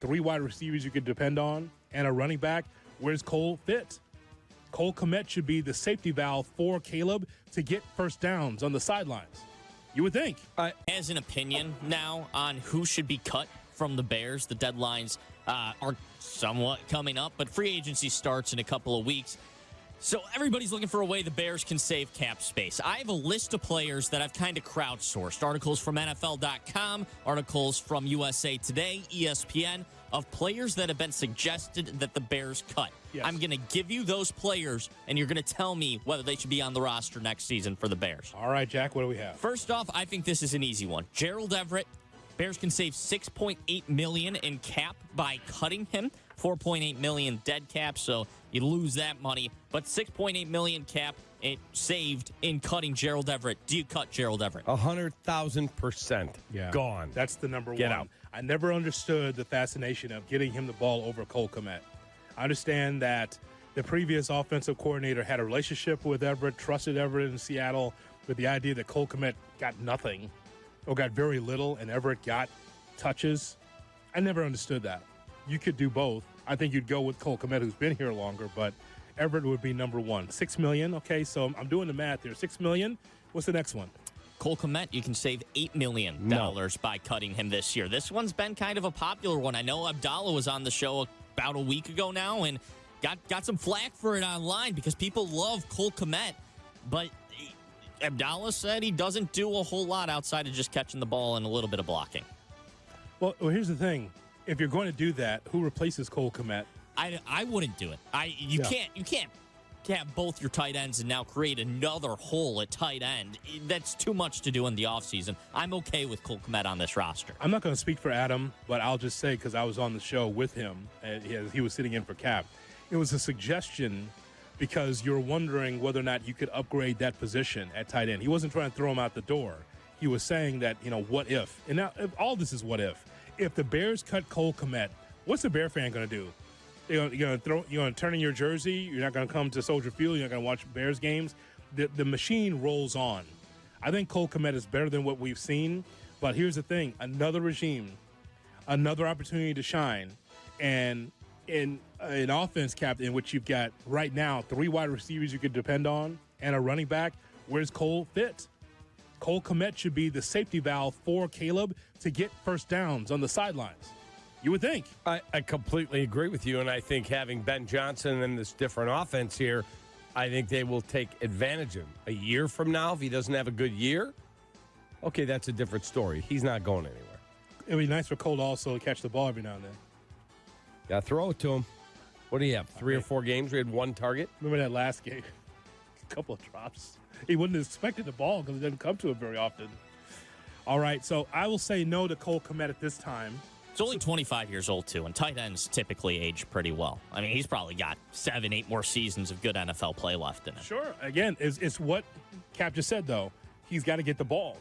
3 wide receivers you could depend on, and a running back, where's Cole fit? Cole Kmet should be the safety valve for Caleb to get first downs on the sidelines. You would think. As an opinion now on who should be cut from the Bears, the deadlines are somewhat coming up, but free agency starts in a couple of weeks. So everybody's looking for a way the Bears can save cap space. I have a list of players that I've kind of crowdsourced. Articles from NFL.com, articles from USA Today, ESPN, of players that have been suggested that the Bears cut. Yes. I'm going to give you those players, and you're going to tell me whether they should be on the roster next season for the Bears. All right, Jack, what do we have? First off, I think this is an easy one. Gerald Everett. Bears can save $6.8 million in cap by cutting him. $4.8 million dead cap, so you lose that money. But $6.8 million cap it saved in cutting Gerald Everett. Do you cut Gerald Everett? 100,000%. Gone. That's the number Get one. out. I never understood the fascination of getting him the ball over Cole Kmet. I understand that the previous offensive coordinator had a relationship with Everett, trusted Everett in Seattle, with the idea that Cole Kmet got nothing or got very little and Everett got touches. I never understood that. You could do both. I think you'd go with Cole Kmet, who's been here longer, but Everett would be number one. $6 million. Okay, so I'm doing the math here. $6 million. What's the next one? Cole Kmet, you can save $8 million by cutting him this year. This one's been kind of a popular one. I know Abdallah was on the show about a week ago now and got some flack for it online because people love Cole Kmet, but Abdallah said he doesn't do a whole lot outside of just catching the ball and a little bit of blocking. Well, here's the thing. If you're going to do that, who replaces Cole Kmet? I wouldn't do it. You can't have both your tight ends and now create another hole at tight end. That's too much to do in the offseason. I'm okay with Cole Kmet on this roster. I'm not going to speak for Adam, but I'll just say, because I was on the show with him, and he was sitting in for Kap. It was a suggestion because you're wondering whether or not you could upgrade that position at tight end. He wasn't trying to throw him out the door. He was saying that, what if? And now all this is what if. If the Bears cut Cole Kmet, what's the Bear fan going to do? You're going to turn in your jersey. You're not going to come to Soldier Field. You're not going to watch Bears games. The machine rolls on. I think Cole Kmet is better than what we've seen. But here's the thing: another regime, another opportunity to shine, and in an offense, Captain, in which you've got right now 3 wide receivers you could depend on and a running back. Where's Cole fit? Cole Kmet should be the safety valve for Caleb to get first downs on the sidelines. You would think. I completely agree with you, and I think having Ben Johnson and this different offense here, I think they will take advantage of him. A year from now, if he doesn't have a good year, okay, that's a different story. He's not going anywhere. It would be nice for Cole to also catch the ball every now and then. Got to throw it to him. What do you have, 3 or 4 games where he had 1 target? Remember that last game? A couple of drops. He wouldn't have expected the ball because it doesn't come to him very often. All right, so I will say no to Cole Kmet at this time. He's only 25 years old, too, and tight ends typically age pretty well. I mean, he's probably got 7, 8 more seasons of good NFL play left in him. Sure. Again, it's what Cap just said, though. He's got to get the ball.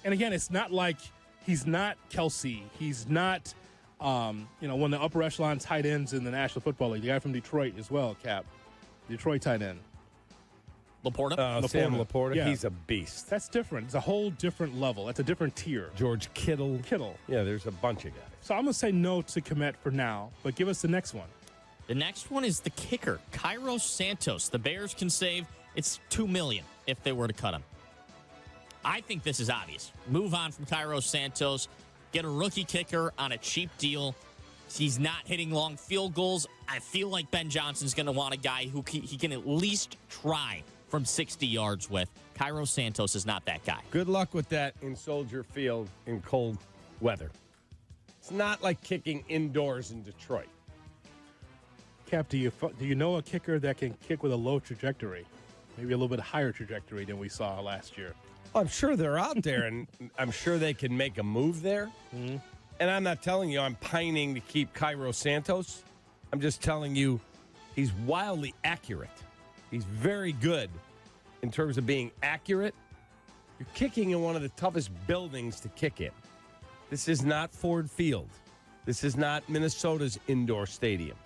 And again, it's not like he's not Kelsey. He's not, one of the upper echelon tight ends in the National Football League. The guy from Detroit as well, Cap. Detroit tight end. Laporta? Sam Laporta, yeah. He's a beast. That's different. It's a whole different level. That's a different tier. George Kittle. Yeah, there's a bunch of guys. So I'm going to say no to Kmet for now, but give us the next one. The next one is the kicker, Cairo Santos. The Bears can save, it's $2 million if they were to cut him. I think this is obvious. Move on from Cairo Santos. Get a rookie kicker on a cheap deal. He's not hitting long field goals. I feel like Ben Johnson's going to want a guy who he can at least try from 60 yards with. Cairo Santos is not that guy. Good luck with that in Soldier Field in cold weather. It's not like kicking indoors in Detroit. Cap, do you know a kicker that can kick with a low trajectory? Maybe a little bit higher trajectory than we saw last year. I'm sure they're out there, and I'm sure they can make a move there. Mm-hmm. And I'm not telling you I'm pining to keep Cairo Santos. I'm just telling you he's wildly accurate. He's very good in terms of being accurate. You're kicking in one of the toughest buildings to kick in. This is not Ford Field. This is not Minnesota's indoor stadium.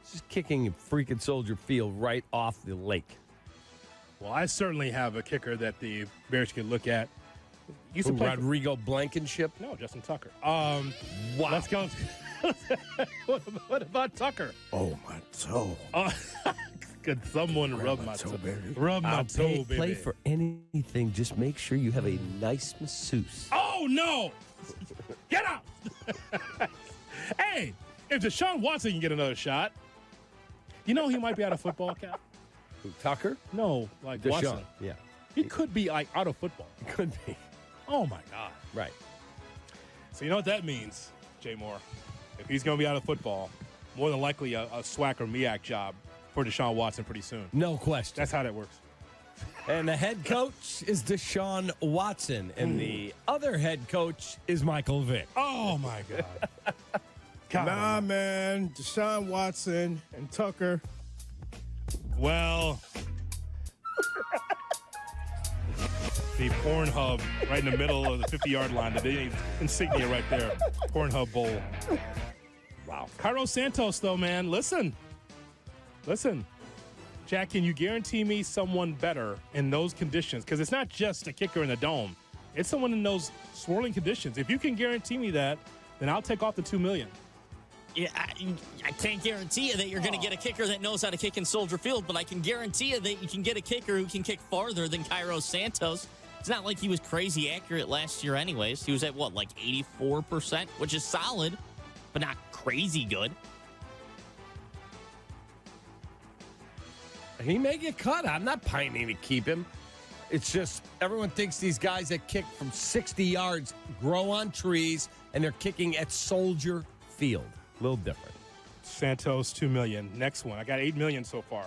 This is kicking in freaking Soldier Field right off the lake. Well, I certainly have a kicker that the Bears could look at. Used to play Rodrigo Blankenship? No, Justin Tucker. Wow. Let's go. What about Tucker? Oh, my toe. Oh, could someone rub my toe, baby? Rub my toe, baby. Play for anything. Just make sure you have a nice masseuse. Oh, no! Get out! Hey, if Deshaun Watson can get another shot, you know he might be out of football, Cap? Who, Tucker? No, like Deshaun. Watson. Yeah. He could be like out of football. He could be. Oh, my God. Right. So you know what that means, Jay Moore? If he's going to be out of football, more than likely a SWAC or MEAC job for Deshaun Watson pretty soon. No question. That's how that works. And the head coach is Deshaun Watson, and the other head coach is Michael Vick. Oh, my God. Nah, man. Deshaun Watson and Tucker. Well, the Pornhub right in the middle of the 50-yard line. The insignia right there. Pornhub Bowl. Wow. Cairo Santos, though, man. Listen. Jack, can you guarantee me someone better in those conditions? Because it's not just a kicker in the dome. It's someone in those swirling conditions. If you can guarantee me that, then I'll take off the $2 million. Yeah, I can't guarantee you that you're going to get a kicker that knows how to kick in Soldier Field, but I can guarantee you that you can get a kicker who can kick farther than Cairo Santos. It's not like he was crazy accurate last year anyways. He was at, what, like 84%, which is solid, but not crazy good. He may get cut. I'm not pining to keep him. It's just everyone thinks these guys that kick from 60 yards grow on trees, and they're kicking at Soldier Field. A little different. Santos, $2 million. Next one. I got $8 million so far.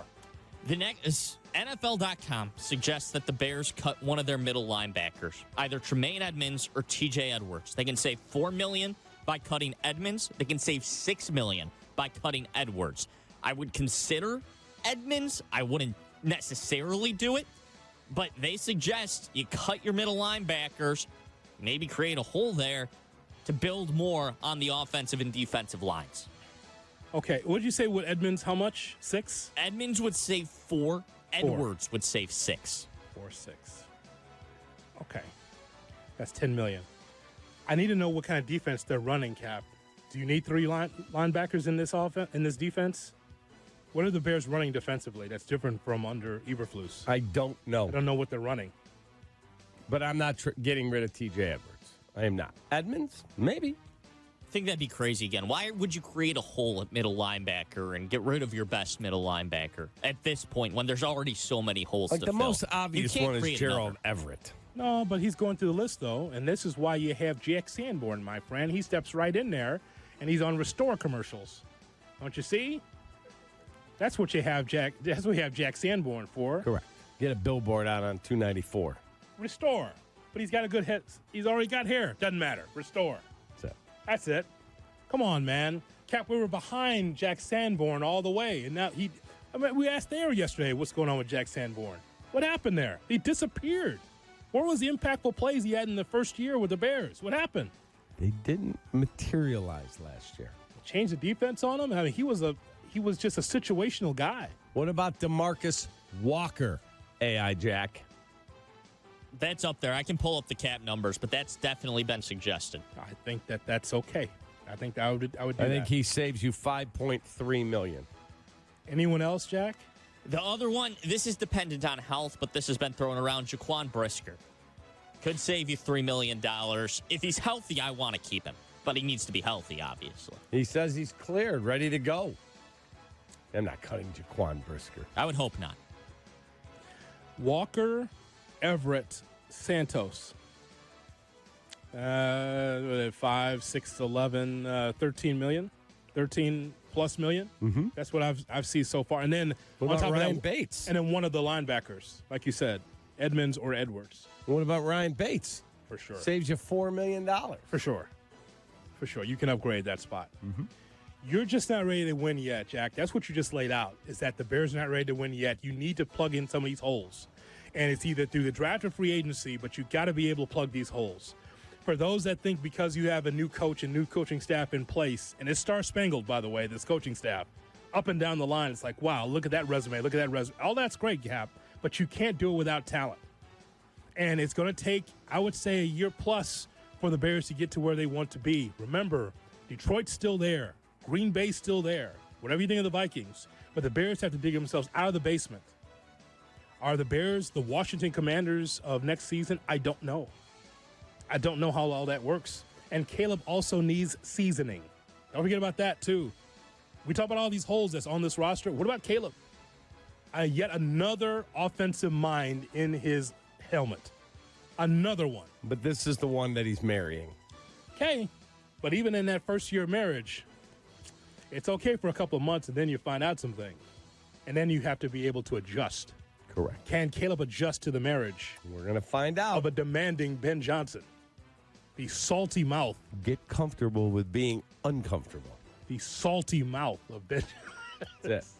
The next NFL.com suggests that the Bears cut one of their middle linebackers, either Tremaine Edmunds or TJ Edwards. They can save $4 million by cutting Edmunds. They can save $6 million by cutting Edwards. I would consider Edmunds. I wouldn't necessarily do it, but they suggest you cut your middle linebackers, maybe create a hole there to build more on the offensive and defensive lines. Okay, what did you say with Edmunds? How much? 6? Edmunds would save 4. Edwards would save 6. 4, 6. Okay, that's $10 million. I need to know what kind of defense they're running, Cap. Do you need 3 linebackers in this offense, in this defense? What are the Bears running defensively that's different from under Eberflus? I don't know. I don't know what they're running. But I'm not getting rid of TJ Edwards. I am not. Edmunds? Maybe. I think that'd be crazy again. Why would you create a hole at middle linebacker and get rid of your best middle linebacker at this point when there's already so many holes Like to the fill? most obvious You can't one is create Gerald another. Everett. No, but he's going through the list, though, and this is why you have Jack Sanborn, my friend. He steps right in there, and he's on Restore commercials. Don't you see? That's what you have Jack. That's what you have Jack Sanborn for. Correct. Get a billboard out on 294. Restore. But he's got a good head. He's already got hair. Doesn't matter. Restore. That's it. Come on, man. Cap, we were behind Jack Sanborn all the way, and now we asked there yesterday what's going on with Jack Sanborn. What happened there? He disappeared. Where was the impactful plays he had in the first year with the Bears? What happened? They didn't materialize last year. Change the defense on him? I mean, he was just a situational guy. What about DeMarcus Walker, AI Jack? That's up there. I can pull up the cap numbers, but that's definitely been suggested. I think that's okay. I think I would do I think he saves you $5.3 million. Anyone else, Jack? The other one, this is dependent on health, but this has been thrown around. Jaquan Brisker could save you $3 million. If he's healthy, I want to keep him, but he needs to be healthy, obviously. He says he's cleared, ready to go. I'm not cutting Jaquan Brisker. I would hope not. Walker, Everett, Santos. 5, 6, 11, 13 million. 13 plus million. Mm-hmm. That's what I've seen so far. And then what on about top Ryan of that, Bates? And then one of the linebackers, like you said, Edmunds or Edwards. What about Ryan Bates? For sure. Saves you $4 million. For sure. You can upgrade that spot. Mm-hmm. You're just not ready to win yet, Jack. That's what you just laid out, is that the Bears are not ready to win yet. You need to plug in some of these holes. And it's either through the draft or free agency, but you've got to be able to plug these holes. For those that think because you have a new coach and new coaching staff in place, and it's star-spangled, by the way, this coaching staff, up and down the line, it's like, wow, look at that resume, All that's great, Cap, but you can't do it without talent. And it's going to take, I would say, a year plus for the Bears to get to where they want to be. Remember, Detroit's still there. Green Bay's still there. Whatever you think of the Vikings. But the Bears have to dig themselves out of the basement. Are the Bears the Washington Commanders of next season? I don't know. I don't know how all that works. And Caleb also needs seasoning. Don't forget about that, too. We talk about all these holes that's on this roster. What about Caleb? Yet another offensive mind in his helmet. Another one. But this is the one that he's marrying. Okay. But even in that first year of marriage, it's okay for a couple of months, and then you find out some things. And then you have to be able to adjust. Correct. Can Caleb adjust to the marriage We're going to find out. of a demanding Ben Johnson? The salty mouth. Get comfortable with being uncomfortable. The salty mouth of Ben. That's it.